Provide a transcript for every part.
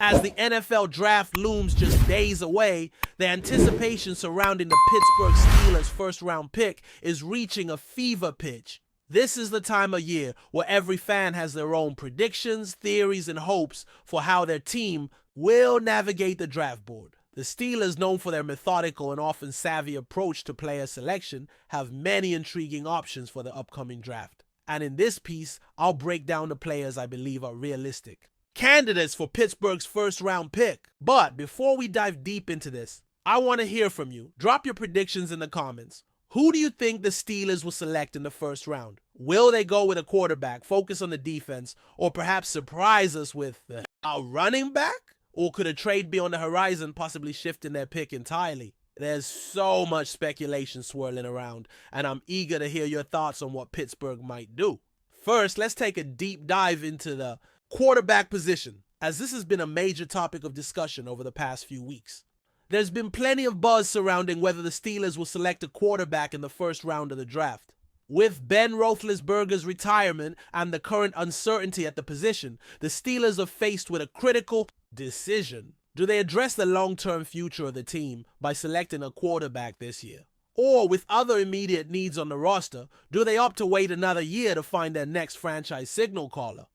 As the NFL draft looms just days away, the anticipation surrounding the Pittsburgh Steelers' first-round pick is reaching a fever pitch. This is the time of year where every fan has their own predictions, theories, and hopes for how their team will navigate the draft board. The Steelers, known for their methodical and often savvy approach to player selection, have many intriguing options for the upcoming draft. And in this piece, I'll break down the players I believe are realistic candidates for Pittsburgh's first-round pick. But before we dive deep into this, I want to hear from you. Drop your predictions in the comments. Who do you think the Steelers will select in the first round? Will they go with a quarterback, focus on the defense, or perhaps surprise us with a running back? Or could a trade be on the horizon, possibly shifting their pick entirely? There's so much speculation swirling around, and I'm eager to hear your thoughts on what Pittsburgh might do. First, let's take a deep dive into the quarterback position, as this has been a major topic of discussion over the past few weeks. There's been plenty of buzz surrounding whether the Steelers will select a quarterback in the first round of the draft. With Ben Roethlisberger's retirement and the current uncertainty at the position, the Steelers are faced with a critical decision. Do they address the long-term future of the team by selecting a quarterback this year? Or with other immediate needs on the roster, do they opt to wait another year to find their next franchise signal caller?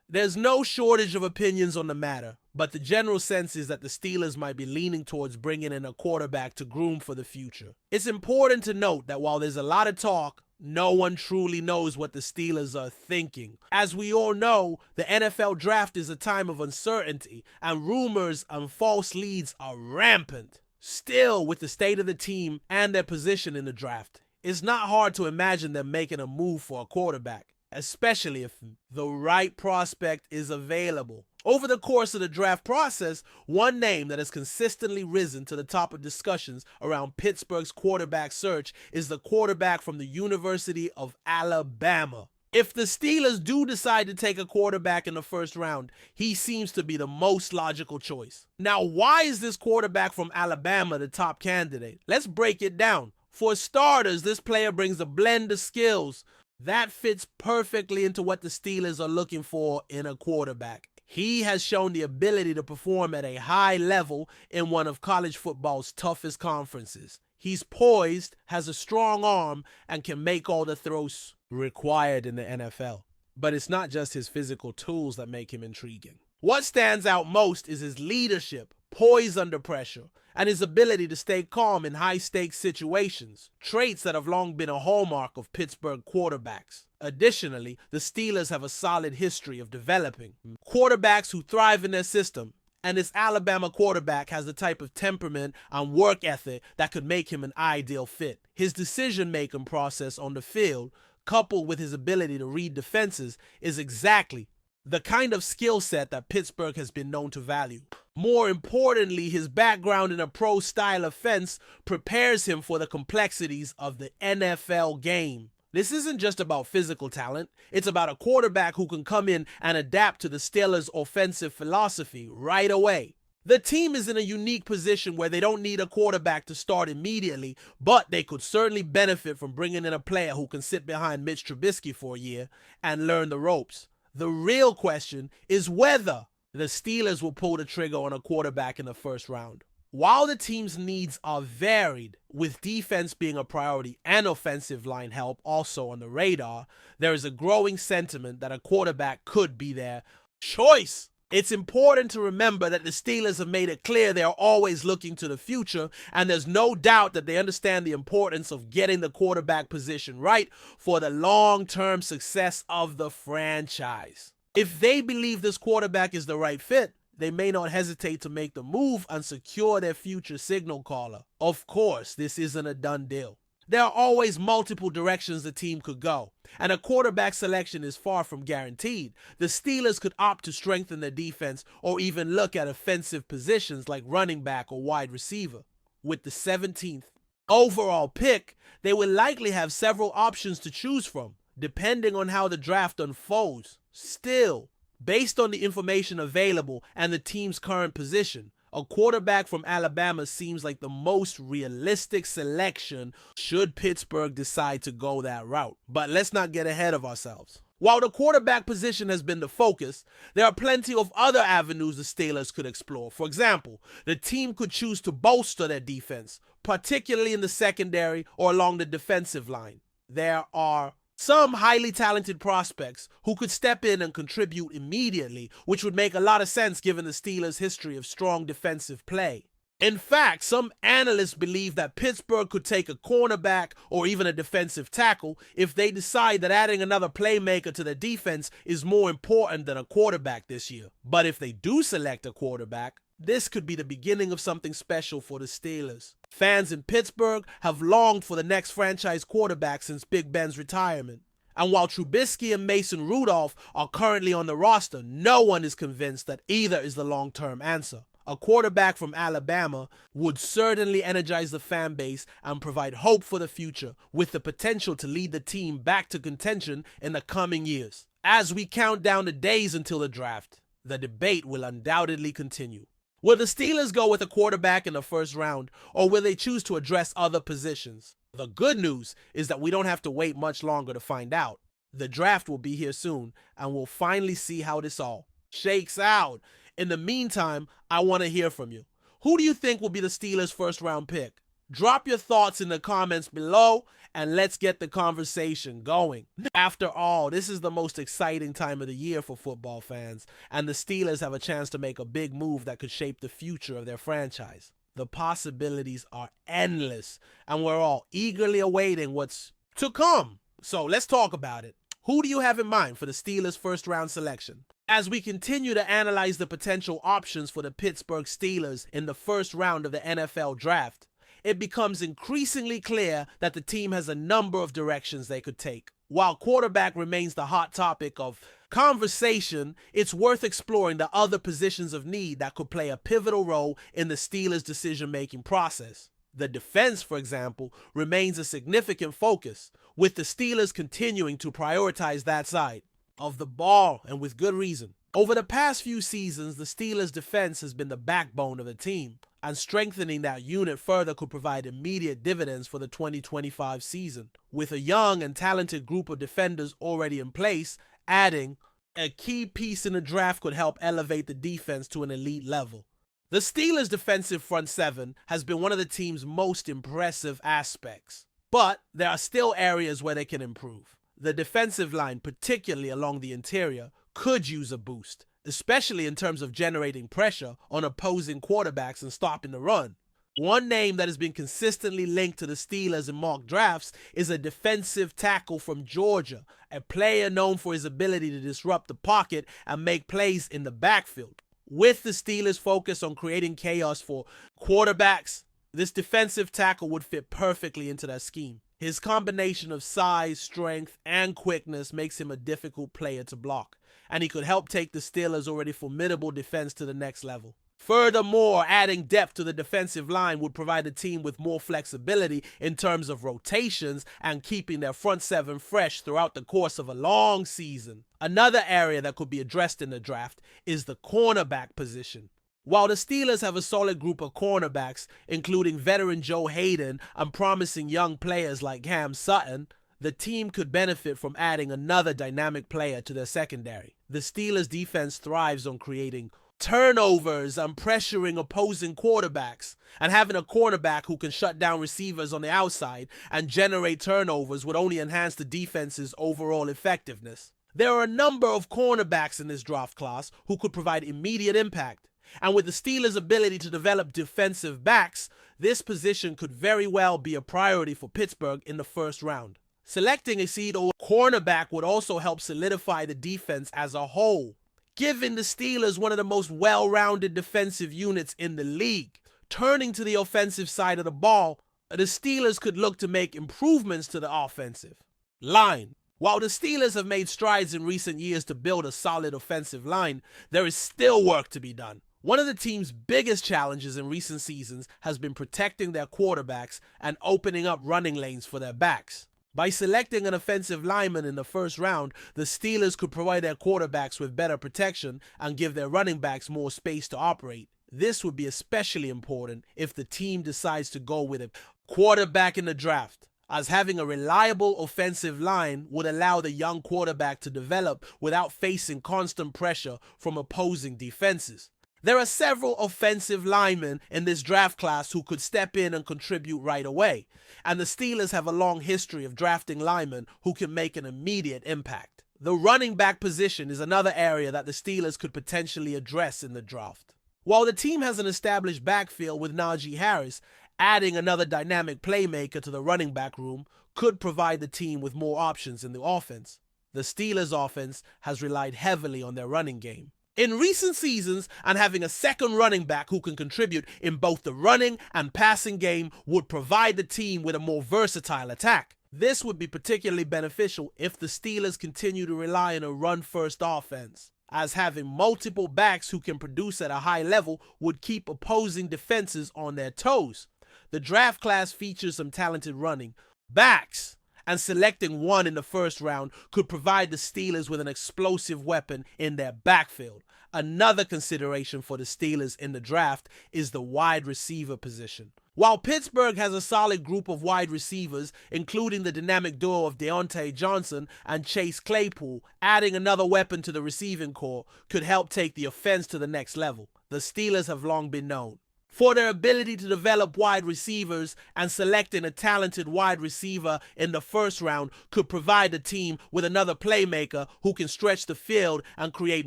There's no shortage of opinions on the matter, but the general sense is that the Steelers might be leaning towards bringing in a quarterback to groom for the future. It's important to note that while there's a lot of talk, no one truly knows what the Steelers are thinking. As we all know, the NFL draft is a time of uncertainty, and rumors and false leads are rampant. Still, with the state of the team and their position in the draft, it's not hard to imagine them making a move for a quarterback, especially if the right prospect is available. Over the course of the draft process, one name that has consistently risen to the top of discussions around Pittsburgh's quarterback search is the quarterback from the University of Alabama. If the Steelers do decide to take a quarterback in the first round, he seems to be the most logical choice. Now, why is this quarterback from Alabama the top candidate? Let's break it down. For starters, this player brings a blend of skills that fits perfectly into what the Steelers are looking for in a quarterback. He has shown the ability to perform at a high level in one of college football's toughest conferences. He's poised, has a strong arm, and can make all the throws required in the NFL. But it's not just his physical tools that make him intriguing. What stands out most is his leadership, poise under pressure, and his ability to stay calm in high-stakes situations, traits that have long been a hallmark of Pittsburgh quarterbacks. Additionally, the Steelers have a solid history of developing quarterbacks who thrive in their system, and this Alabama quarterback has the type of temperament and work ethic that could make him an ideal fit. His decision-making process on the field, coupled with his ability to read defenses, is exactly the kind of skill set that Pittsburgh has been known to value. More importantly, his background in a pro-style offense prepares him for the complexities of the NFL game. This isn't just about physical talent, it's about a quarterback who can come in and adapt to the Steelers' offensive philosophy right away. The team is in a unique position where they don't need a quarterback to start immediately, but they could certainly benefit from bringing in a player who can sit behind Mitch Trubisky for a year and learn the ropes. The real question is whether the Steelers will pull the trigger on a quarterback in the first round. While the team's needs are varied, with defense being a priority and offensive line help also on the radar, there is a growing sentiment that a quarterback could be their choice. It's important to remember that the Steelers have made it clear they are always looking to the future, and there's no doubt that they understand the importance of getting the quarterback position right for the long-term success of the franchise. If they believe this quarterback is the right fit, they may not hesitate to make the move and secure their future signal caller. Of course, this isn't a done deal. There are always multiple directions the team could go, and a quarterback selection is far from guaranteed. The Steelers could opt to strengthen their defense or even look at offensive positions like running back or wide receiver. With the 17th overall pick, they will likely have several options to choose from, depending on how the draft unfolds. Still, based on the information available and the team's current position, a quarterback from Alabama seems like the most realistic selection should Pittsburgh decide to go that route. But let's not get ahead of ourselves. While the quarterback position has been the focus, there are plenty of other avenues the Steelers could explore. For example, the team could choose to bolster their defense, particularly in the secondary or along the defensive line. There are some highly talented prospects who could step in and contribute immediately, which would make a lot of sense given the Steelers' history of strong defensive play. In fact, some analysts believe that Pittsburgh could take a cornerback or even a defensive tackle if they decide that adding another playmaker to their defense is more important than a quarterback this year. But if they do select a quarterback, this could be the beginning of something special for the Steelers. Fans in Pittsburgh have longed for the next franchise quarterback since Big Ben's retirement. And while Trubisky and Mason Rudolph are currently on the roster, no one is convinced that either is the long-term answer. A quarterback from Alabama would certainly energize the fan base and provide hope for the future, with the potential to lead the team back to contention in the coming years. As we count down the days until the draft, the debate will undoubtedly continue. Will the Steelers go with a quarterback in the first round, or will they choose to address other positions? The good news is that we don't have to wait much longer to find out. The draft will be here soon, and we'll finally see how this all shakes out. In the meantime, I want to hear from you. Who do you think will be the Steelers' first-round pick? Drop your thoughts in the comments below, and let's get the conversation going. After all, this is the most exciting time of the year for football fans, and the Steelers have a chance to make a big move that could shape the future of their franchise. The possibilities are endless, and we're all eagerly awaiting what's to come. So let's talk about it. Who do you have in mind for the Steelers' first-round selection? As we continue to analyze the potential options for the Pittsburgh Steelers in the first round of the NFL draft, it becomes increasingly clear that the team has a number of directions they could take. While quarterback remains the hot topic of conversation, it's worth exploring the other positions of need that could play a pivotal role in the Steelers' decision-making process. The defense, for example, remains a significant focus, with the Steelers continuing to prioritize that side of the ball, and with good reason. Over the past few seasons, the Steelers' defense has been the backbone of the team, and strengthening that unit further could provide immediate dividends for the 2025 season. With a young and talented group of defenders already in place, adding a key piece in the draft could help elevate the defense to an elite level. The Steelers' defensive front seven has been one of the team's most impressive aspects, but there are still areas where they can improve. The defensive line, particularly along the interior, could use a boost, especially in terms of generating pressure on opposing quarterbacks and stopping the run. One name that has been consistently linked to the Steelers in mock drafts is a defensive tackle from Georgia, a player known for his ability to disrupt the pocket and make plays in the backfield. With the Steelers' focus on creating chaos for quarterbacks, this defensive tackle would fit perfectly into that scheme. His combination of size, strength, and quickness makes him a difficult player to block, and he could help take the Steelers' already formidable defense to the next level. Furthermore, adding depth to the defensive line would provide the team with more flexibility in terms of rotations and keeping their front seven fresh throughout the course of a long season. Another area that could be addressed in the draft is the cornerback position. While the Steelers have a solid group of cornerbacks, including veteran Joe Hayden and promising young players like Cam Sutton, the team could benefit from adding another dynamic player to their secondary. The Steelers' defense thrives on creating turnovers and pressuring opposing quarterbacks, and having a cornerback who can shut down receivers on the outside and generate turnovers would only enhance the defense's overall effectiveness. There are a number of cornerbacks in this draft class who could provide immediate impact. And with the Steelers' ability to develop defensive backs, this position could very well be a priority for Pittsburgh in the first round. Selecting a seed or cornerback would also help solidify the defense as a whole, giving the Steelers one of the most well-rounded defensive units in the league. Turning to the offensive side of the ball, the Steelers could look to make improvements to the offensive line. While the Steelers have made strides in recent years to build a solid offensive line, there is still work to be done. One of the team's biggest challenges in recent seasons has been protecting their quarterbacks and opening up running lanes for their backs. By selecting an offensive lineman in the first round, the Steelers could provide their quarterbacks with better protection and give their running backs more space to operate. This would be especially important if the team decides to go with a quarterback in the draft. as having a reliable offensive line would allow the young quarterback to develop without facing constant pressure from opposing defenses. There are several offensive linemen in this draft class who could step in and contribute right away, and the Steelers have a long history of drafting linemen who can make an immediate impact. The running back position is another area that the Steelers could potentially address in the draft. While the team has an established backfield with Najee Harris, adding another dynamic playmaker to the running back room could provide the team with more options in the offense. The Steelers' offense has relied heavily on their running game in recent seasons, and having a second running back who can contribute in both the running and passing game would provide the team with a more versatile attack. This would be particularly beneficial if the Steelers continue to rely on a run-first offense, as having multiple backs who can produce at a high level would keep opposing defenses on their toes. The draft class features some talented running backs, and selecting one in the first round could provide the Steelers with an explosive weapon in their backfield. Another consideration for the Steelers in the draft is the wide receiver position. While Pittsburgh has a solid group of wide receivers, including the dynamic duo of Deontay Johnson and Chase Claypool, adding another weapon to the receiving corps could help take the offense to the next level. The Steelers have long been known for their ability to develop wide receivers, and selecting a talented wide receiver in the first round could provide the team with another playmaker who can stretch the field and create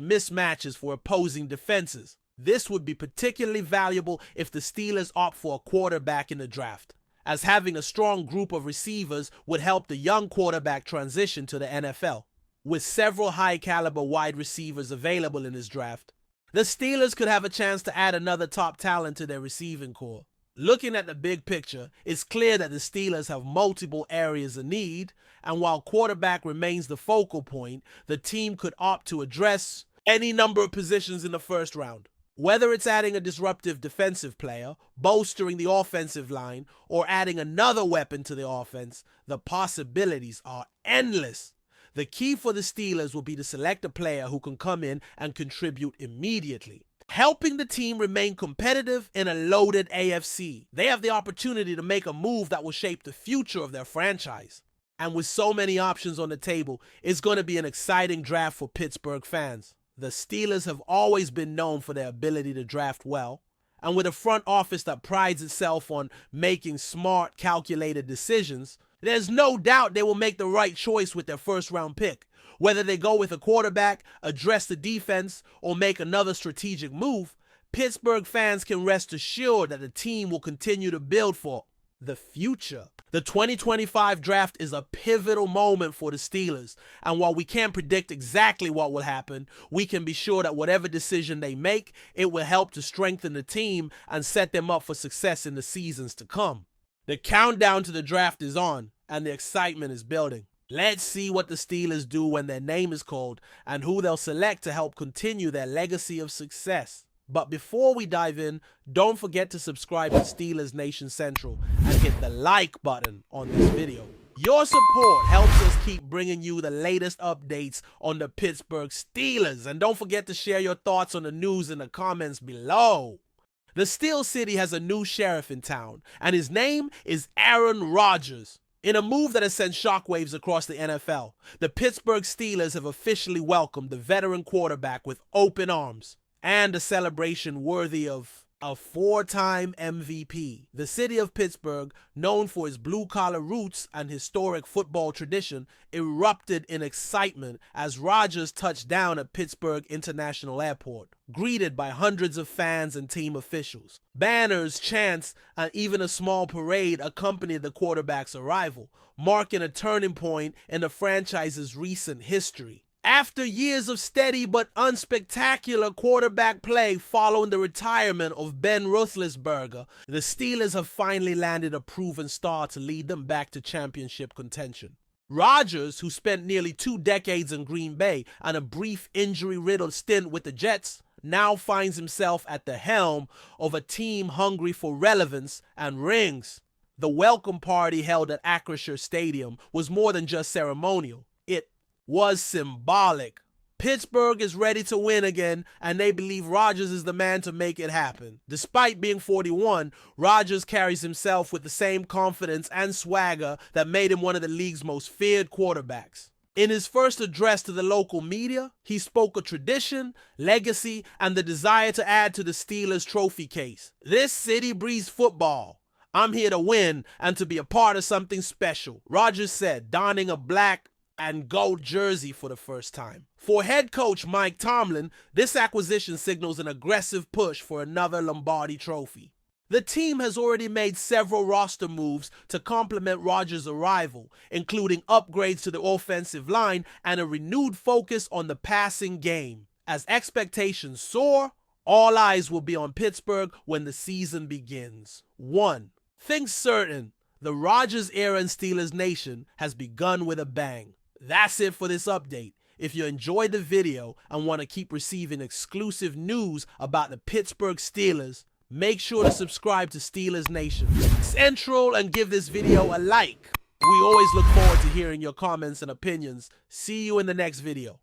mismatches for opposing defenses. This would be particularly valuable if the Steelers opt for a quarterback in the draft, as having a strong group of receivers would help the young quarterback transition to the NFL. With several high-caliber wide receivers available in this draft, the Steelers could have a chance to add another top talent to their receiving corps. Looking at the big picture, it's clear that the Steelers have multiple areas of need, and while quarterback remains the focal point, the team could opt to address any number of positions in the first round. Whether it's adding a disruptive defensive player, bolstering the offensive line, or adding another weapon to the offense, the possibilities are endless. The key for the Steelers will be to select a player who can come in and contribute immediately, helping the team remain competitive in a loaded AFC. They have the opportunity to make a move that will shape the future of their franchise. And with so many options on the table, it's going to be an exciting draft for Pittsburgh fans. The Steelers have always been known for their ability to draft well, and with a front office that prides itself on making smart, calculated decisions, there's no doubt they will make the right choice with their first-round pick. Whether they go with a quarterback, address the defense, or make another strategic move, Pittsburgh fans can rest assured that the team will continue to build for the future. The 2025 draft is a pivotal moment for the Steelers, and while we can't predict exactly what will happen, we can be sure that whatever decision they make, it will help to strengthen the team and set them up for success in the seasons to come. The countdown to the draft is on, and the excitement is building. Let's see what the Steelers do when their name is called and who they'll select to help continue their legacy of success. But before we dive in, don't forget to subscribe to Steelers Nation Central and hit the like button on this video. Your support helps us keep bringing you the latest updates on the Pittsburgh Steelers, and don't forget to share your thoughts on the news in the comments below. The Steel City has a new sheriff in town, and his name is Aaron Rodgers. In a move that has sent shockwaves across the NFL, the Pittsburgh Steelers have officially welcomed the veteran quarterback with open arms and a celebration worthy of a four-time MVP. The city of Pittsburgh, known for its blue-collar roots and historic football tradition, erupted in excitement as Rodgers touched down at Pittsburgh International Airport, greeted by hundreds of fans and team officials. Banners, chants, and even a small parade accompanied the quarterback's arrival, marking a turning point in the franchise's recent history. After years of steady but unspectacular quarterback play following the retirement of Ben Roethlisberger, the Steelers have finally landed a proven star to lead them back to championship contention. Rodgers, who spent nearly 2 decades in Green Bay and a brief injury-riddled stint with the Jets, now finds himself at the helm of a team hungry for relevance and rings. The welcome party held at Acrisure Stadium was more than just ceremonial. It was symbolic. Pittsburgh is ready to win again, and they believe Rodgers is the man to make it happen. Despite being 41, Rodgers carries himself with the same confidence and swagger that made him one of the league's most feared quarterbacks. In his first address to the local media, he spoke of tradition, legacy, and the desire to add to the Steelers' trophy case. "This city breathes football. I'm here to win and to be a part of something special," Rodgers said, donning a black and gold jersey for the first time. For head coach Mike Tomlin, this acquisition signals an aggressive push for another Lombardi trophy. The team has already made several roster moves to complement Rodgers' arrival, including upgrades to the offensive line and a renewed focus on the passing game. As expectations soar, all eyes will be on Pittsburgh when the season begins. 1. Things certain, the Rodgers era in Steelers Nation has begun with a bang. That's it for this update. If you enjoyed the video and want to keep receiving exclusive news about the Pittsburgh Steelers, make sure to subscribe to Steelers Nation Central and give this video a like. We always look forward to hearing your comments and opinions. See you in the next video.